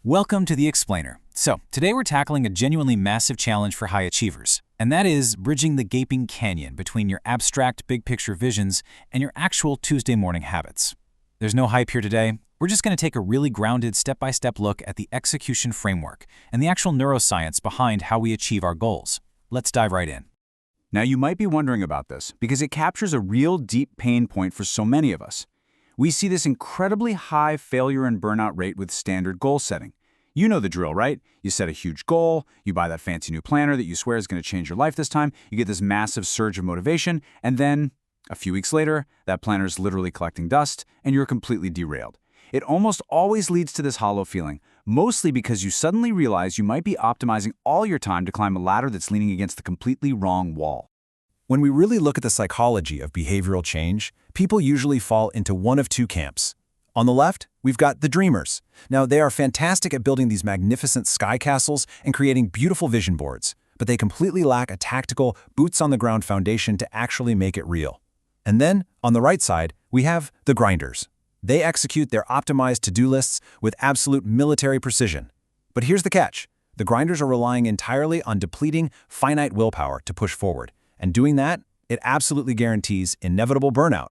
Welcome to The Explainer. So, today we're tackling a genuinely massive challenge for high achievers, and that is bridging the gaping canyon between your abstract big picture visions and your actual Tuesday morning habits. There's no hype here today. We're just going to take a really grounded step-by-step look at the execution framework and the actual neuroscience behind how we achieve our goals. Let's dive right in. Now, you might be wondering about this because it captures a real deep pain point for so many of us. We see this incredibly high failure and burnout rate with standard goal setting. You know the drill, right? You set a huge goal, you buy that fancy new planner that you swear is going to change your life this time, you get this massive surge of motivation, and then, a few weeks later, that planner is literally collecting dust, and you're completely derailed. It almost always leads to this hollow feeling, mostly because you suddenly realize you might be optimizing all your time to climb a ladder that's leaning against the completely wrong wall. When we really look at the psychology of behavioral change, people usually fall into one of two camps. On the left, we've got the dreamers. Now, they are fantastic at building these magnificent sky castles and creating beautiful vision boards, but they completely lack a tactical, boots-on-the-ground foundation to actually make it real. And then, on the right side, we have the grinders. They execute their optimized to-do lists with absolute military precision. But here's the catch. The grinders are relying entirely on depleting, finite willpower to push forward. And doing that, it absolutely guarantees inevitable burnout.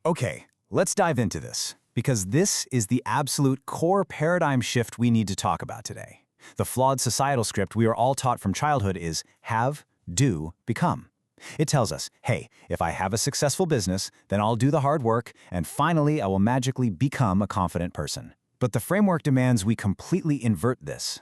Okay, let's dive into this, because this is the absolute core paradigm shift we need to talk about today. The flawed societal script we are all taught from childhood is have, do, become. It tells us, hey, if I have a successful business, then I'll do the hard work, and finally I will magically become a confident person. But the framework demands we completely invert this.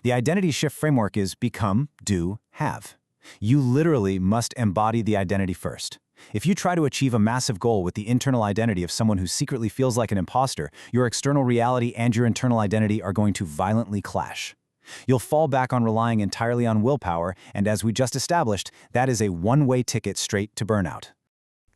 The identity shift framework is become, do, have. You literally must embody the identity first. If you try to achieve a massive goal with the internal identity of someone who secretly feels like an imposter, your external reality and your internal identity are going to violently clash. You'll fall back on relying entirely on willpower, and as we just established, that is a one-way ticket straight to burnout.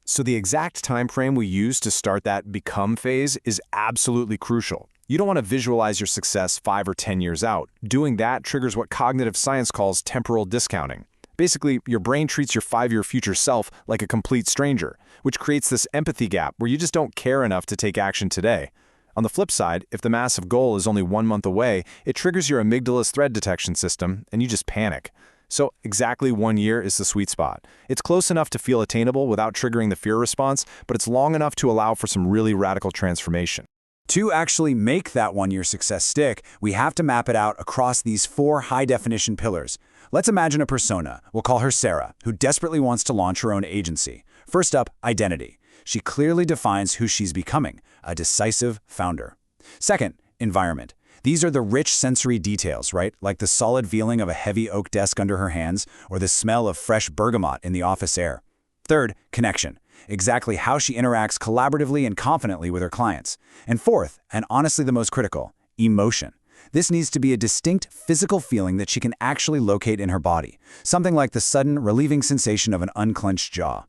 So the exact time frame we use to start that become phase is absolutely crucial. You don't want to visualize your success 5 or 10 years out. Doing that triggers what cognitive science calls temporal discounting. Basically, your brain treats your 5-year future self like a complete stranger, which creates this empathy gap where you just don't care enough to take action today. On the flip side, if the massive goal is only 1 month away, it triggers your amygdala's threat detection system, and you just panic. So exactly 1 year is the sweet spot. It's close enough to feel attainable without triggering the fear response, but it's long enough to allow for some really radical transformation. To actually make that 1-year success stick, we have to map it out across these 4 high-definition pillars. Let's imagine a persona, we'll call her Sarah, who desperately wants to launch her own agency. First up, identity. She clearly defines who she's becoming, a decisive founder. Second, environment. These are the rich sensory details, right? Like the solid feeling of a heavy oak desk under her hands or the smell of fresh bergamot in the office air. Third, connection. Exactly how she interacts collaboratively and confidently with her clients. And fourth, and honestly the most critical, emotion. This needs to be a distinct physical feeling that she can actually locate in her body, something like the sudden, relieving sensation of an unclenched jaw.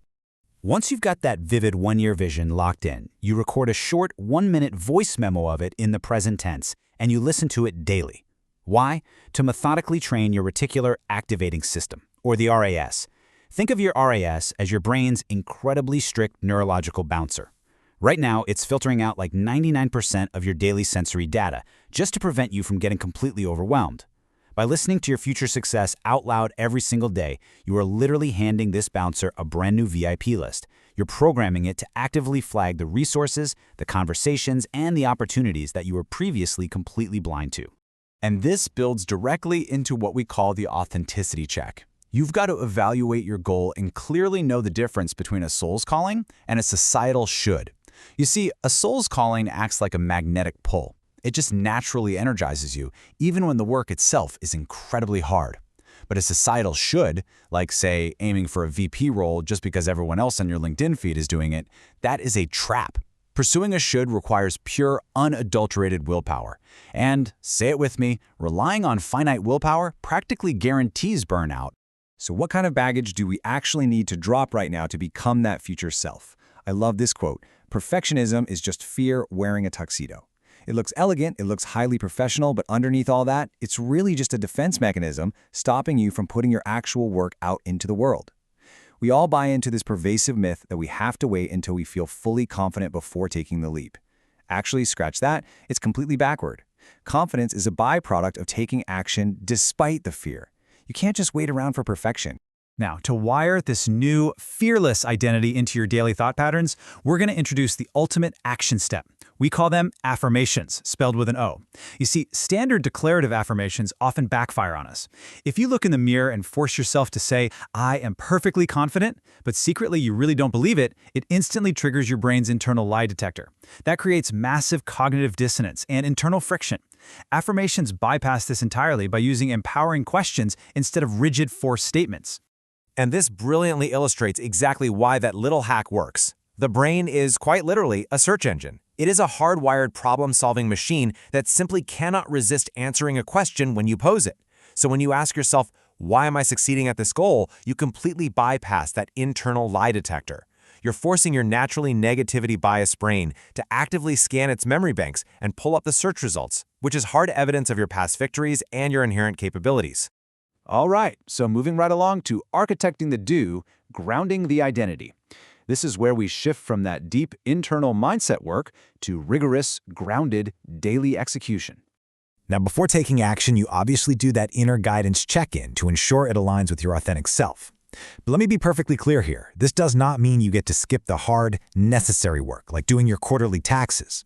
Once you've got that vivid 1-year vision locked in, you record a short 1-minute voice memo of it in the present tense, and you listen to it daily. Why? To methodically train your reticular activating system, or the RAS. Think of your RAS as your brain's incredibly strict neurological bouncer. Right now, it's filtering out like 99% of your daily sensory data, just to prevent you from getting completely overwhelmed. By listening to your future success out loud every single day, you are literally handing this bouncer a brand new VIP list. You're programming it to actively flag the resources, the conversations, and the opportunities that you were previously completely blind to. And this builds directly into what we call the authenticity check. You've got to evaluate your goal and clearly know the difference between a soul's calling and a societal should. You see, a soul's calling acts like a magnetic pull. It just naturally energizes you, even when the work itself is incredibly hard. But a societal should, like say aiming for a VP role just because everyone else on your LinkedIn feed is doing it, that is a trap. Pursuing a should requires pure, unadulterated willpower. And, say it with me, relying on finite willpower practically guarantees burnout. So what kind of baggage do we actually need to drop right now to become that future self? I love this quote. Perfectionism is just fear wearing a tuxedo. It looks elegant, it looks highly professional, but underneath all that, it's really just a defense mechanism stopping you from putting your actual work out into the world. We all buy into this pervasive myth that we have to wait until we feel fully confident before taking the leap. Actually, scratch that, it's completely backward. Confidence is a byproduct of taking action despite the fear. You can't just wait around for perfection. Now, to wire this new, fearless identity into your daily thought patterns, we're going to introduce the ultimate action step. We call them affirmations, spelled with an O. You see, standard declarative affirmations often backfire on us. If you look in the mirror and force yourself to say, "I am perfectly confident," but secretly you really don't believe it, it instantly triggers your brain's internal lie detector. That creates massive cognitive dissonance and internal friction. Affirmations bypass this entirely by using empowering questions instead of rigid forced statements. And this brilliantly illustrates exactly why that little hack works. The brain is quite literally a search engine. It is a hardwired problem-solving machine that simply cannot resist answering a question when you pose it. So when you ask yourself, "Why am I succeeding at this goal?" you completely bypass that internal lie detector. You're forcing your naturally negativity-biased brain to actively scan its memory banks and pull up the search results, which is hard evidence of your past victories and your inherent capabilities. All right, so moving right along to architecting the do, grounding the identity. This is where we shift from that deep internal mindset work to rigorous, grounded daily execution. Now, before taking action, you obviously do that inner guidance check-in to ensure it aligns with your authentic self. But let me be perfectly clear here. This does not mean you get to skip the hard, necessary work, like doing your quarterly taxes.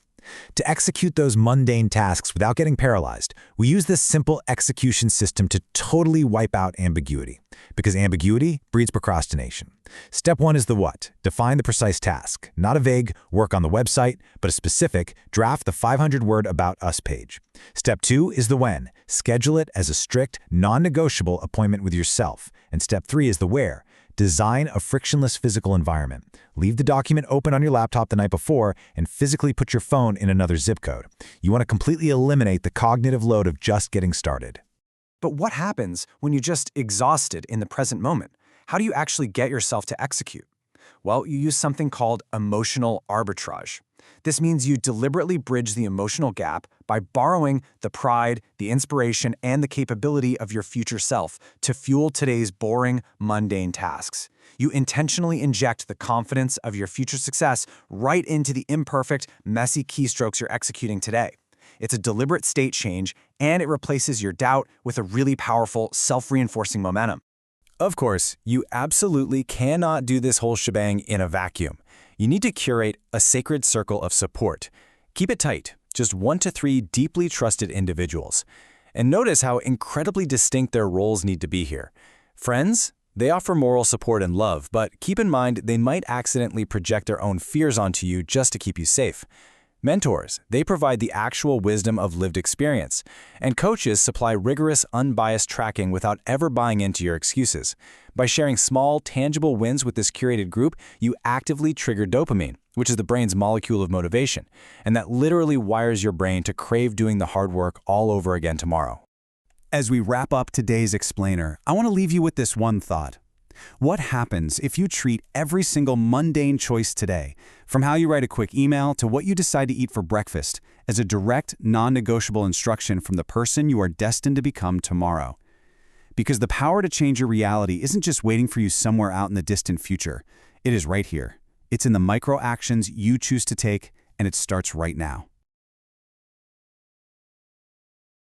To execute those mundane tasks without getting paralyzed, we use this simple execution system to totally wipe out ambiguity, because ambiguity breeds procrastination. Step 1 is the what. Define the precise task. Not a vague, work on the website, but a specific, draft the 500-word About Us page. Step 2 is the when. Schedule it as a strict, non-negotiable appointment with yourself. And step 3 is the where. Design a frictionless physical environment. Leave the document open on your laptop the night before and physically put your phone in another zip code. You want to completely eliminate the cognitive load of just getting started. But what happens when you're just exhausted in the present moment? How do you actually get yourself to execute? Well, you use something called emotional arbitrage. This means you deliberately bridge the emotional gap by borrowing the pride, the inspiration, and the capability of your future self to fuel today's boring, mundane tasks. You intentionally inject the confidence of your future success right into the imperfect, messy keystrokes you're executing today. It's a deliberate state change, and it replaces your doubt with a really powerful, self-reinforcing momentum. Of course, you absolutely cannot do this whole shebang in a vacuum. You need to curate a sacred circle of support. Keep it tight, just 1 to 3 deeply trusted individuals. And notice how incredibly distinct their roles need to be here. Friends, they offer moral support and love, but keep in mind they might accidentally project their own fears onto you just to keep you safe. Mentors, they provide the actual wisdom of lived experience. And coaches supply rigorous, unbiased tracking without ever buying into your excuses. By sharing small, tangible wins with this curated group, you actively trigger dopamine, which is the brain's molecule of motivation, and that literally wires your brain to crave doing the hard work all over again tomorrow. As we wrap up today's explainer, I want to leave you with this one thought. What happens if you treat every single mundane choice today, from how you write a quick email to what you decide to eat for breakfast, as a direct, non-negotiable instruction from the person you are destined to become tomorrow? Because the power to change your reality isn't just waiting for you somewhere out in the distant future. It is right here. It's in the micro actions you choose to take, and it starts right now.